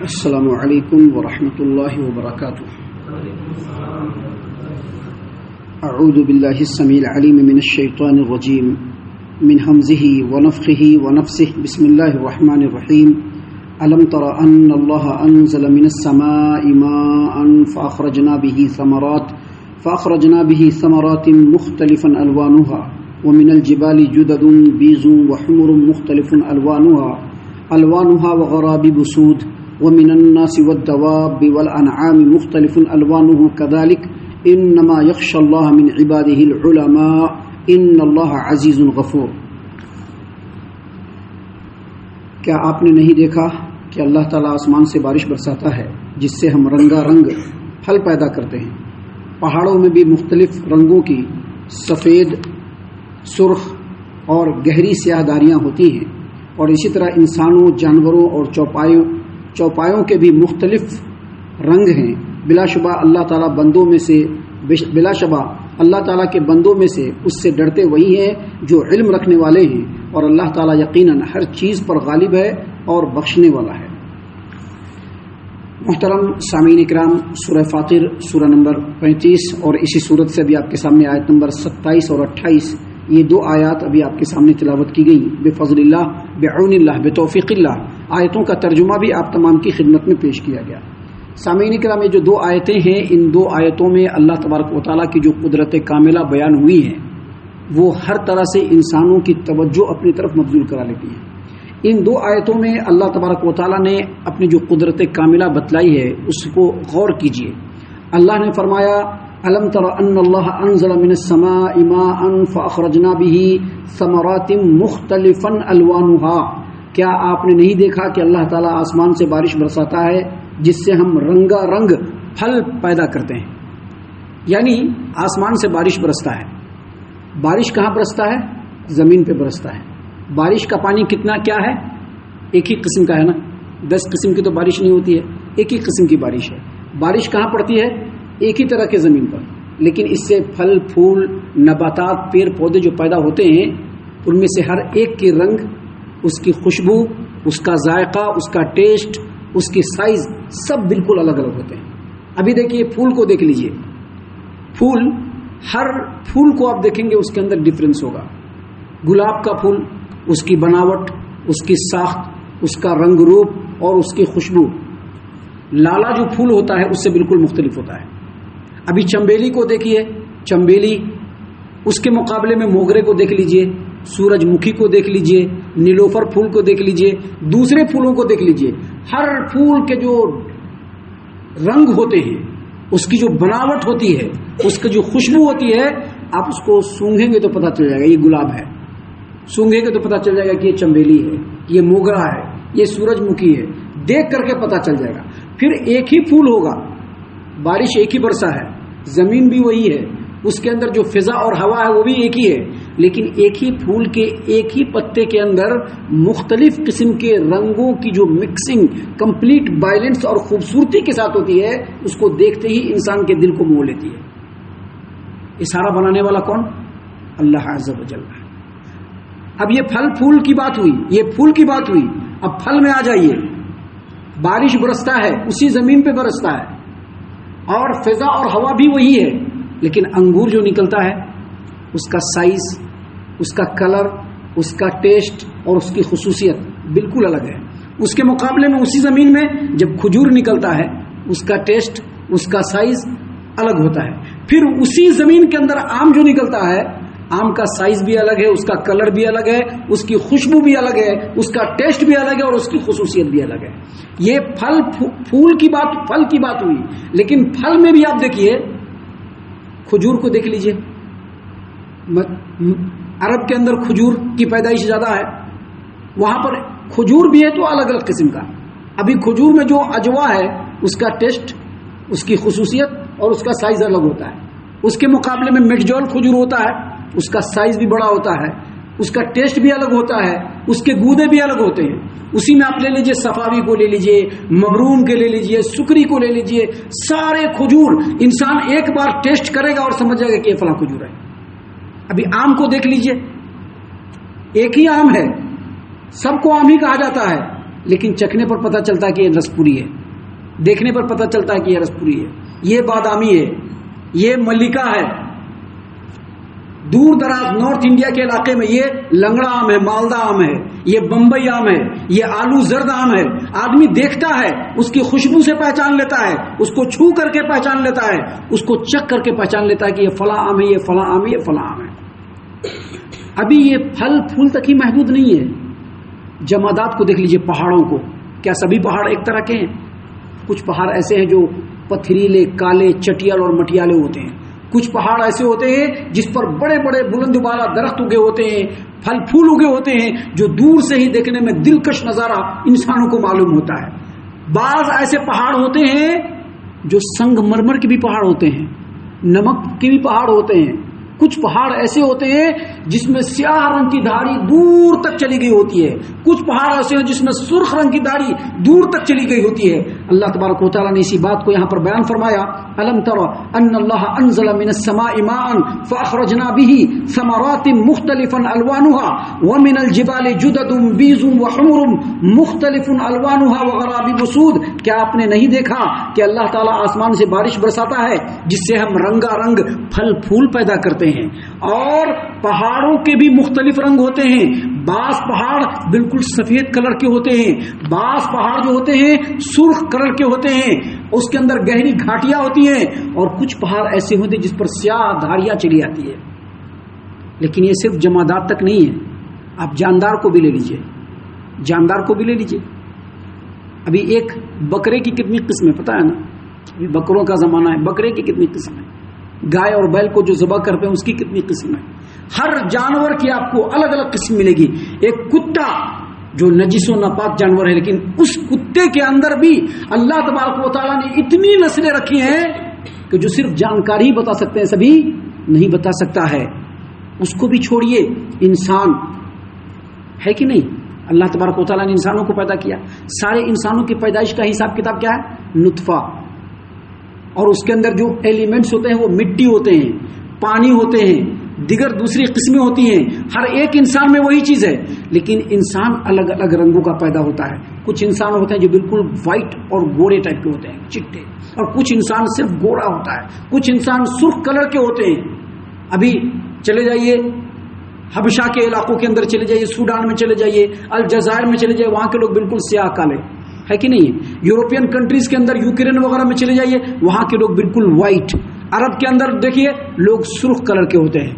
السلام علیکم ورحمۃ اللہ وبرکاتہ. اعوذ باللہ السمیع العلیم من الشیطان الرجیم من همزه ونفخه ونفثه. بسم اللہ الرحمن الرحیم. الم تر ان اللہ انزل من السماء ماء فاخرجنا به ثمرات مختلفا الوانها ومن الجبال جدد بيض وحمر مختلف الوانها وغرابيب سود ومن الناس والدواب والأنعام مختلف ألوانه كذلك إنما يخشى الله من عباده العلماء إن الله عزيز غفور. کیا آپ نے نہیں دیکھا کہ اللہ تعالیٰ آسمان سے بارش برساتا ہے جس سے ہم رنگا رنگ پھل پیدا کرتے ہیں. پہاڑوں میں بھی مختلف رنگوں کی سفید، سرخ اور گہری سیاہ داریاں ہوتی ہیں، اور اسی طرح انسانوں، جانوروں اور چوپایوں کے بھی مختلف رنگ ہیں. بلا شبہ اللہ تعالیٰ کے بندوں میں سے اس سے ڈرتے وہی ہیں جو علم رکھنے والے ہیں، اور اللہ تعالیٰ یقیناً ہر چیز پر غالب ہے اور بخشنے والا ہے. محترم سامعین اکرام، سورہ فاطر سورہ نمبر 35 اور اسی صورت سے ابھی آپ کے سامنے آیت نمبر 27 اور 28، یہ دو آیات ابھی آپ کے سامنے تلاوت کی گئی. بفضل اللہ، بعون اللہ، بتوفیق اللہ. آیتوں کا ترجمہ بھی آپ تمام کی خدمت میں پیش کیا گیا. سامعین کرام، یہ جو دو آیتیں ہیں، ان دو آیتوں میں اللہ تبارک و تعالیٰ کی جو قدرت کاملہ بیان ہوئی ہے وہ ہر طرح سے انسانوں کی توجہ اپنی طرف مبذول کرا لیتی ہے. ان دو آیتوں میں اللہ تبارک و تعالیٰ نے اپنی جو قدرت کاملہ بتلائی ہے اس کو غور کیجیے. اللہ نے فرمایا، الم تر ان اللہ انزل من السماء ماء فاخرجنا به ثمرات مختلفا الوانها. کیا آپ نے نہیں دیکھا کہ اللہ تعالیٰ آسمان سے بارش برساتا ہے جس سے ہم رنگا رنگ پھل پیدا کرتے ہیں. یعنی آسمان سے بارش برستا ہے. بارش کہاں برستا ہے؟ زمین پہ برستا ہے. بارش کا پانی کیا ہے؟ ایک ہی قسم کا ہے نا. 10 قسم کی تو بارش نہیں ہوتی ہے، ایک ہی قسم کی بارش ہے. بارش کہاں پڑتی ہے؟ ایک ہی طرح کے زمین پر، لیکن اس سے پھل پھول، نباتات، پیڑ پودے جو پیدا ہوتے ہیں ان میں سے ہر ایک کے رنگ، اس کی خوشبو، اس کا ذائقہ، اس کا ٹیسٹ، اس کی سائز سب بالکل الگ الگ ہوتے ہیں. ابھی دیکھیے پھول کو دیکھ لیجئے. ہر پھول کو آپ دیکھیں گے اس کے اندر ڈفرینس ہوگا. گلاب کا پھول، اس کی بناوٹ، اس کی ساخت، اس کا رنگ روپ اور اس کی خوشبو. لالا جو پھول ہوتا ہے اس سے بالکل مختلف ہوتا ہے. ابھی چنبیلی کو دیکھیے، چنبیلی، اس کے مقابلے میں موگرے کو دیکھ لیجئے، سورج مکھی کو دیکھ لیجئے، نیلوفر پھول کو دیکھ لیجئے، دوسرے پھولوں کو دیکھ لیجئے. ہر پھول کے جو رنگ ہوتے ہیں، اس کی جو بناوٹ ہوتی ہے، اس کی جو خوشبو ہوتی ہے، آپ اس کو سونگھیں گے تو پتہ چل جائے گا یہ گلاب ہے، سونگھیں گے تو پتہ چل جائے گا کہ یہ چنبیلی ہے، یہ موگرا ہے، یہ سورج مکھی ہے. دیکھ کر کے پتہ چل جائے گا. پھر ایک ہی پھول ہوگا، بارش ایک ہی برسا ہے، زمین بھی وہی ہے، اس کے اندر جو فضا اور ہوا ہے وہ بھی ایک ہی ہے، لیکن ایک ہی پھول کے ایک ہی پتے کے اندر مختلف قسم کے رنگوں کی جو مکسنگ کمپلیٹ بیلنس اور خوبصورتی کے ساتھ ہوتی ہے، اس کو دیکھتے ہی انسان کے دل کو موہ لیتی ہے. یہ سارا بنانے والا کون؟ اللہ عز و جل. اب یہ پھل پھول کی بات ہوئی، یہ پھول کی بات ہوئی. اب پھل میں آ جائیے. بارش برستا ہے، اسی زمین پہ برستا ہے، اور فضا اور ہوا بھی وہی ہے، لیکن انگور جو نکلتا ہے اس کا سائز، اس کا کلر، اس کا ٹیسٹ اور اس کی خصوصیت بالکل الگ ہے. اس کے مقابلے میں اسی زمین میں جب کھجور نکلتا ہے، اس کا ٹیسٹ، اس کا سائز الگ ہوتا ہے. پھر اسی زمین کے اندر آم جو نکلتا ہے، آم کا سائز بھی الگ ہے، اس کا کلر بھی الگ ہے، اس کی خوشبو بھی الگ ہے، اس کا ٹیسٹ بھی الگ ہے اور اس کی خصوصیت بھی الگ ہے. یہ پھول کی بات ہوئی. لیکن پھل میں بھی آپ دیکھیے، کھجور کو دیکھ لیجئے. عرب کے اندر کھجور کی پیدائش زیادہ ہے، وہاں پر کھجور بھی ہے تو الگ الگ قسم کا. ابھی کھجور میں جو اجوا ہے اس کا ٹیسٹ، اس کی خصوصیت اور اس کا سائز الگ ہوتا ہے. اس کے مقابلے میں مٹجول کھجور ہوتا ہے، اس کا سائز بھی بڑا ہوتا ہے، اس کا ٹیسٹ بھی الگ ہوتا ہے، اس کے گودے بھی الگ ہوتے ہیں. اسی میں آپ لے لیجئے صفاوی کو لے لیجئے، مبرون کے لے لیجئے، سکری کو لے لیجئے. سارے کھجور انسان ایک بار ٹیسٹ کرے گا اور سمجھ جائے گا کہ یہ فلاں کھجور ہے. ابھی آم کو دیکھ لیجئے، ایک ہی آم ہے، سب کو آم ہی کہا جاتا ہے، لیکن چکھنے پر پتہ چلتا ہے کہ یہ رس پوری ہے، دیکھنے پر پتہ چلتا ہے کہ یہ رس پوری ہے، یہ بادامی ہے، یہ ملکہ ہے۔ دور دراز نارتھ انڈیا کے علاقے میں یہ لنگڑا آم ہے، مالدہ آم ہے، یہ بمبئی آم ہے، یہ آلو زرد آم ہے۔ آدمی دیکھتا ہے، اس کی خوشبو سے پہچان لیتا ہے، اس کو چھو کر کے پہچان لیتا ہے، اس کو چکھ کر کے پہچان لیتا ہے کہ یہ فلاں آم ہے، یہ فلاں آم ہے، یہ فلاں آم ہے۔ ابھی یہ پھل پھول تک ہی محدود نہیں ہے، جمادات کو دیکھ لیجئے، پہاڑوں کو، کیا سبھی پہاڑ ایک طرح کے ہیں؟ کچھ پہاڑ ایسے ہیں جو پتھریلے، کالے، چٹیال اور مٹیالے ہوتے ہیں، کچھ پہاڑ ایسے ہوتے ہیں جس پر بڑے بڑے بلند بالا درخت اگے ہوتے ہیں، پھل پھول اگے ہوتے ہیں، جو دور سے ہی دیکھنے میں دلکش نظارہ انسانوں کو معلوم ہوتا ہے۔ بعض ایسے پہاڑ ہوتے ہیں جو سنگ مرمر کے بھی پہاڑ ہوتے ہیں، نمک کے بھی پہاڑ ہوتے ہیں، کچھ پہاڑ ایسے ہوتے ہیں جس میں سیاہ رنگ کی دھاڑی دور تک چلی گئی ہوتی ہے، کچھ پہاڑ ایسے ہیں جس میں سرخ رنگ کی دھاڑی دور تک چلی گئی ہوتی ہے۔ اللہ تبارک و تعالیٰ نے اسی بات کو یہاں پر بیان فرمایا، الم تر ان اللہ انزل من السماء ماء فاخرجنا به ثمرات مختلفا الوانها ومن الجبال جدد بيض وحمر مختلف الوانها وغرابيب سود۔ کیا آپ نے نہیں دیکھا کہ اللہ تعالیٰ آسمان سے بارش برساتا ہے جس سے ہم رنگا رنگ پھل پھول پیدا کرتے ہیں، اور پہاڑوں کے بھی مختلف رنگ ہوتے ہیں، بعض پہاڑ بالکل سفید کلر کے ہوتے ہیں، بعض پہاڑ جو ہوتے ہیں سرخ کلر کے ہوتے ہیں، اس کے اندر گہری گھاٹیاں ہوتی ہیں، اور کچھ پہاڑ ایسے ہوتے ہیں جس پر سیاہ دھاریاں چلی آتی ہے۔ لیکن یہ صرف جمادات تک نہیں ہے، آپ جاندار کو بھی لے لیجئے، جاندار کو بھی لے لیجئے۔ ابھی ایک بکرے کی کتنی قسمیں پتہ ہے نا، ابھی بکروں کا زمانہ ہے، بکرے کی کتنی قسم ہے، گائے اور بیل کو جو ذبح کرتے ہیں اس کی کتنی قسم ہے، ہر جانور کی آپ کو الگ الگ قسم ملے گی۔ ایک کتا جو نجس و ناپاک جانور ہے، لیکن اس کتے کے اندر بھی اللہ تبارک و تعالیٰ نے اتنی نسلیں رکھی ہیں کہ جو صرف جانکاری ہی بتا سکتے ہیں، سبھی نہیں بتا سکتا ہے۔ اس کو بھی چھوڑیے، انسان ہے کہ نہیں، اللہ تبارک و تعالیٰ نے انسانوں کو پیدا کیا، سارے انسانوں کی پیدائش کا حساب کتاب کیا ہے؟ نطفہ، اور اس کے اندر جو ایلیمنٹس ہوتے ہیں وہ مٹی ہوتے ہیں، پانی ہوتے ہیں، دیگر دوسری قسمیں ہوتی ہیں، ہر ایک انسان میں وہی چیز ہے، لیکن انسان الگ الگ رنگوں کا پیدا ہوتا ہے۔ کچھ انسان ہوتے ہیں جو بالکل وائٹ اور گورے ٹائپ کے ہوتے ہیں، چٹے، اور کچھ انسان صرف گورا ہوتا ہے، کچھ انسان سرخ کلر کے ہوتے ہیں۔ ابھی چلے جائیے حبشہ کے علاقوں کے اندر چلے جائیے، سوڈان میں چلے جائیے، الجزائر میں چلے جائیے، وہاں کے لوگ بالکل سیاہ کالے ہے کہ نہیں ہے۔ یورپین کنٹریز کے اندر، یوکرین وغیرہ میں چلے جائیے، وہاں کے لوگ بالکل وائٹ۔ عرب کے اندر دیکھیے لوگ سرخ کلر کے ہوتے ہیں،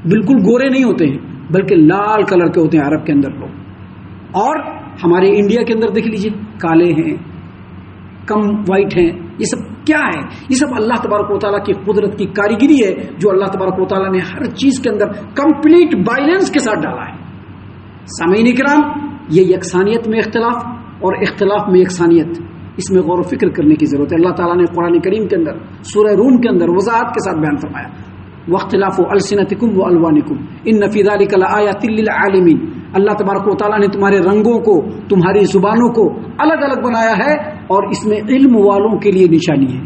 بالکل گورے نہیں ہوتے ہیں بلکہ لال کلر کے ہوتے ہیں عرب کے اندر لوگ، اور ہمارے انڈیا کے اندر دیکھ لیجیے کالے ہیں، کم وائٹ ہیں۔ یہ سب کیا ہے؟ یہ سب اللہ تبارک و تعالیٰ کی قدرت کی کاریگری ہے، جو اللہ تبارک و تعالیٰ نے ہر چیز کے اندر کمپلیٹ بیلنس کے ساتھ ڈالا ہے۔ سامعین اکرام، یہ یکسانیت میں اختلاف اور اختلاف میں یکسانیت، اس میں غور و فکر کرنے کی ضرورت ہے۔ اللہ تعالیٰ نے قرآن کریم کے اندر سورہ روم کے اندر وضاحت کے ساتھ بیان فرمایا، واختلاف السنتکم والوانکم ان فی ذلک لآیات للعالمین۔ اللہ تبارک و تعالیٰ نے تمہارے رنگوں کو، تمہاری زبانوں کو الگ الگ بنایا ہے، اور اس میں علم والوں کے لیے نشانی ہے،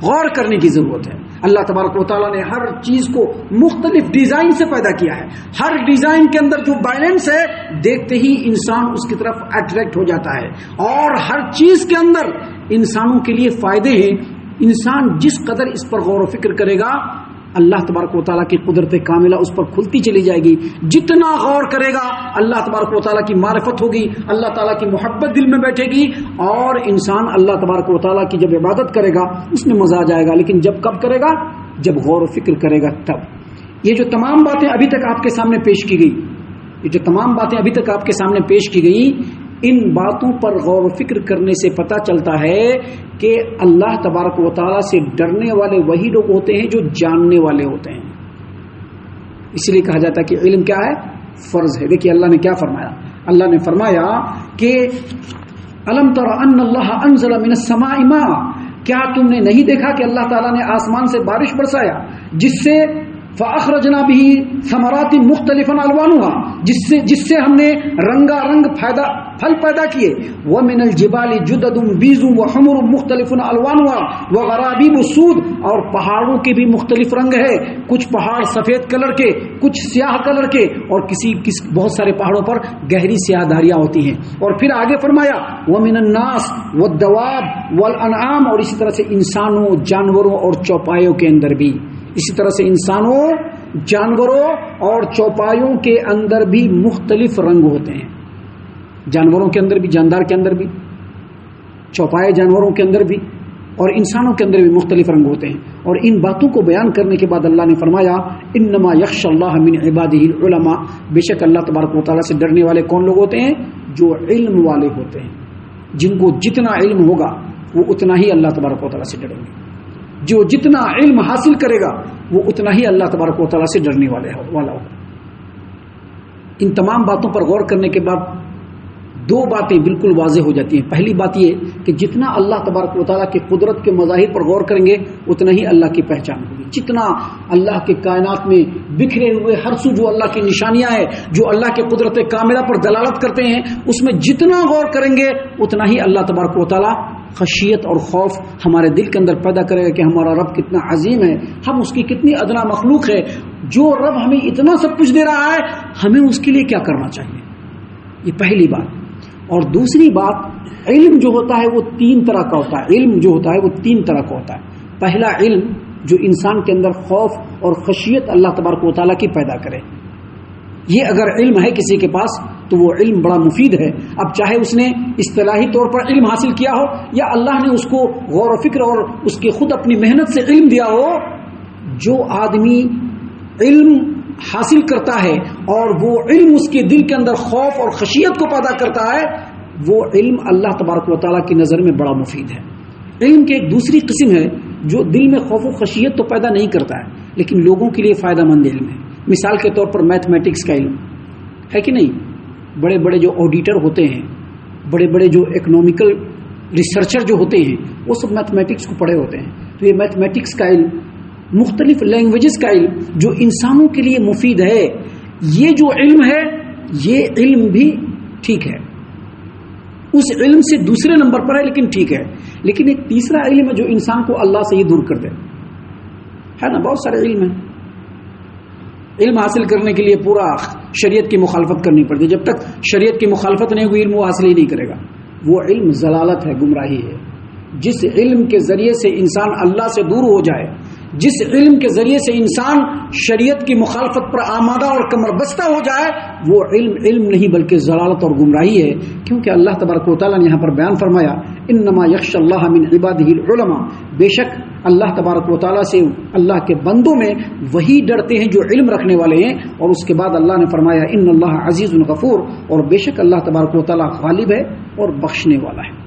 غور کرنے کی ضرورت ہے۔ اللہ تبارک و تعالیٰ نے ہر چیز کو مختلف ڈیزائن سے پیدا کیا ہے، ہر ڈیزائن کے اندر جو بیلنس ہے دیکھتے ہی انسان اس کی طرف اٹریکٹ ہو جاتا ہے، اور ہر چیز کے اندر انسانوں کے لیے فائدے ہیں۔ انسان جس قدر اس پر غور و فکر کرے گا، اللہ تبارک و تعالیٰ کی قدرت کاملہ اس پر کھلتی چلی جائے گی۔ جتنا غور کرے گا اللہ تبارک و تعالیٰ کی معرفت ہوگی، اللہ تعالیٰ کی محبت دل میں بیٹھے گی، اور انسان اللہ تبارک و تعالیٰ کی جب عبادت کرے گا اس میں مزہ آ جائے گا۔ لیکن جب کب کرے گا؟ جب غور و فکر کرے گا تب۔ یہ جو تمام باتیں ابھی تک آپ کے سامنے پیش کی گئی، یہ جو تمام باتیں ابھی تک آپ کے سامنے پیش کی گئی، ان باتوں پر غور و فکر کرنے سے پتہ چلتا ہے کہ اللہ تبارک و تعالیٰ سے ڈرنے والے وہی لوگ ہوتے ہیں جو جاننے والے ہوتے ہیں۔ اس لیے کہا جاتا ہے کہ علم کیا ہے؟ فرض ہے۔ دیکھیے اللہ نے کیا فرمایا، اللہ نے فرمایا کہ الم تر ان اللہ انزل من السماء ماء، کیا تم نے نہیں دیکھا کہ اللہ تعالیٰ نے آسمان سے بارش برسایا جس سے فاخرجنا به ثمرات مختلفا الوانها، جس سے ہم نے رنگا رنگ پھل پیدا کیے. ومن الجبال جدد بیض وحمر مختلف الوانها وغرابیب سود، اور پہاڑوں کے بھی مختلف رنگ ہے، کچھ پہاڑ سفید کلر کے، کچھ سیاہ کلر کے، اور بہت سارے پہاڑوں پر گہری سیاہ دھاریاں ہوتی ہیں. اور پھر آگے فرمایا ومن الناس والدواب والانعام، اور اسی طرح سے انسانوں، جانوروں اور چوپایوں کے اندر بھی، اسی طرح سے انسانوں، جانوروں اور چوپایوں کے اندر بھی مختلف رنگ ہوتے ہیں. جانوروں کے اندر بھی، جاندار کے اندر بھی، چوپائے جانوروں کے اندر بھی، اور انسانوں کے اندر بھی مختلف رنگ ہوتے ہیں. اور ان باتوں کو بیان کرنے کے بعد اللہ نے فرمایا انما یخشى اللہ من عبادہ العلماء، بے شک اللہ تبارک و تعالیٰ سے ڈرنے والے کون لوگ ہوتے ہیں؟ جو علم والے ہوتے ہیں، جن کو جتنا علم ہوگا وہ اتنا ہی اللہ تبارک و تعالیٰ سے ڈریں گے. جو جتنا علم حاصل کرے گا وہ اتنا ہی اللہ تبارک و تعالیٰ سے ڈرنے والا ہوگا. ان تمام باتوں پر غور کرنے کے بعد دو باتیں بالکل واضح ہو جاتی ہیں. پہلی بات یہ کہ جتنا اللہ تبارک و تعالیٰ کی قدرت کے مظاہر پر غور کریں گے اتنا ہی اللہ کی پہچان ہوگی. جتنا اللہ کے کائنات میں بکھرے ہوئے ہر سو جو اللہ کی نشانیاں ہیں، جو اللہ کے قدرت کاملہ پر دلالت کرتے ہیں، اس میں جتنا غور کریں گے اتنا ہی اللہ تبارک و تعالیٰ خشیت اور خوف ہمارے دل کے اندر پیدا کرے گا کہ ہمارا رب کتنا عظیم ہے، ہم اس کی کتنی ادنا مخلوق ہے. جو رب ہمیں اتنا سب کچھ دے رہا ہے ہمیں اس کے لیے کیا کرنا چاہیے. یہ پہلی بات. اور دوسری بات، علم جو ہوتا ہے وہ تین طرح کا ہوتا ہے. علم جو ہوتا ہے وہ تین طرح کا ہوتا ہے. پہلا علم جو انسان کے اندر خوف اور خشیت اللہ تبارک و تعالیٰ کی پیدا کرے. یہ اگر علم ہے کسی کے پاس تو وہ علم بڑا مفید ہے. اب چاہے اس نے اصطلاحی طور پر علم حاصل کیا ہو یا اللہ نے اس کو غور و فکر اور اس کی خود اپنی محنت سے علم دیا ہو، جو آدمی علم حاصل کرتا ہے اور وہ علم اس کے دل کے اندر خوف اور خشیت کو پیدا کرتا ہے، وہ علم اللہ تبارک و تعالیٰ کی نظر میں بڑا مفید ہے. علم کی ایک دوسری قسم ہے جو دل میں خوف و خشیت تو پیدا نہیں کرتا ہے لیکن لوگوں کے لیے فائدہ مند علم ہے. مثال کے طور پر میتھمیٹکس کا علم ہے کہ نہیں. بڑے بڑے جو آڈیٹر ہوتے ہیں، بڑے بڑے جو اکنامیکل ریسرچر جو ہوتے ہیں، وہ سب میتھمیٹکس کو پڑھے ہوتے ہیں. تو یہ میتھمیٹکس کا علم، مختلف لینگویجز کا علم جو انسانوں کے لیے مفید ہے، یہ جو علم ہے یہ علم بھی ٹھیک ہے، اس علم سے دوسرے نمبر پر ہے لیکن ٹھیک ہے. لیکن ایک تیسرا علم ہے جو انسان کو اللہ سے ہی دور کر دے. ہے نا، بہت سارے علم ہیں. علم حاصل کرنے کے لیے پورا شریعت کی مخالفت کرنی پڑتی ہے. جب تک شریعت کی مخالفت نہیں ہوئی علم وہ حاصل ہی نہیں کرے گا. وہ علم ضلالت ہے، گمراہی ہے. جس علم کے ذریعے سے انسان اللہ سے دور ہو جائے، جس علم کے ذریعے سے انسان شریعت کی مخالفت پر آمادہ اور کمر بستہ ہو جائے، وہ علم نہیں بلکہ ضلالت اور گمراہی ہے. کیونکہ اللہ تبارک و تعالیٰ نے یہاں پر بیان فرمایا انما یخشى اللہ من عبادہ العلماء، بے شک اللہ تبارک و تعالیٰ سے اللہ کے بندوں میں وہی ڈرتے ہیں جو علم رکھنے والے ہیں. اور اس کے بعد اللہ نے فرمایا ان اللہ عزیز غفور، اور بے شک اللہ تبارک و تعالیٰ غالب ہے اور بخشنے والا ہے.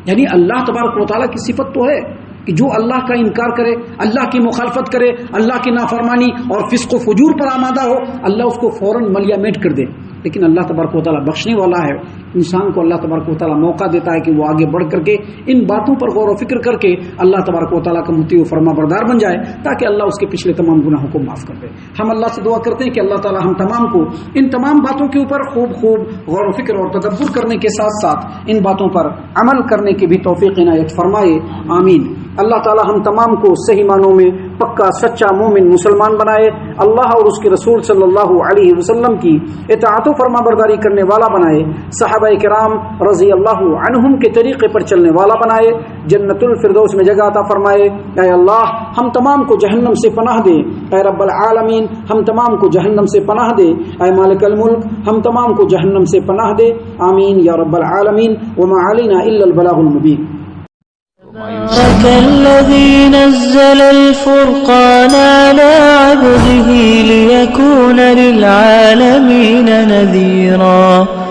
یعنی اللہ تبارک و تعالیٰ کی صفت تو ہے کہ جو اللہ کا انکار کرے، اللہ کی مخالفت کرے، اللہ کی نافرمانی اور فسق و فجور پر آمادہ ہو، اللہ اس کو فوراً ملیا میٹ کر دے. لیکن اللہ تبارک و تعالیٰ بخشنے والا ہے. انسان کو اللہ تبارک و تعالیٰ موقع دیتا ہے کہ وہ آگے بڑھ کر کے ان باتوں پر غور و فکر کر کے اللہ تبارک و تعالیٰ کا مطیع و فرما بردار بن جائے تاکہ اللہ اس کے پچھلے تمام گناہوں کو معاف کر دے. ہم اللہ سے دعا کرتے ہیں کہ اللہ تعالیٰ ہم تمام کو ان تمام باتوں کے اوپر خوب غور و فکر اور تدبر کرنے کے ساتھ ساتھ ان باتوں پر عمل کرنے کی بھی توفیق عنایت فرمائے. آمین. اللہ تعالیٰ ہم تمام کو صحیح معنوں میں پکا سچا مومن مسلمان بنائے. اللہ اور اس کے رسول صلی اللہ علیہ وسلم کی اطاعت و فرما برداری کرنے والا بنائے. صحابہ کرام رضی اللہ عنہم کے طریقے پر چلنے والا بنائے. جنت الفردوس میں جگہ عطا فرمائے. اے اللہ ہم تمام کو جہنم سے پناہ دے. اے رب العالمین ہم تمام کو جہنم سے پناہ دے. اے مالک الملک ہم تمام کو جہنم سے پناہ دے. آمین یا رب العالمین. وما علینا الا البلاغ المبین. تبارك الذي نزل الفرقان على عبده ليكون للعالمين نذيرا.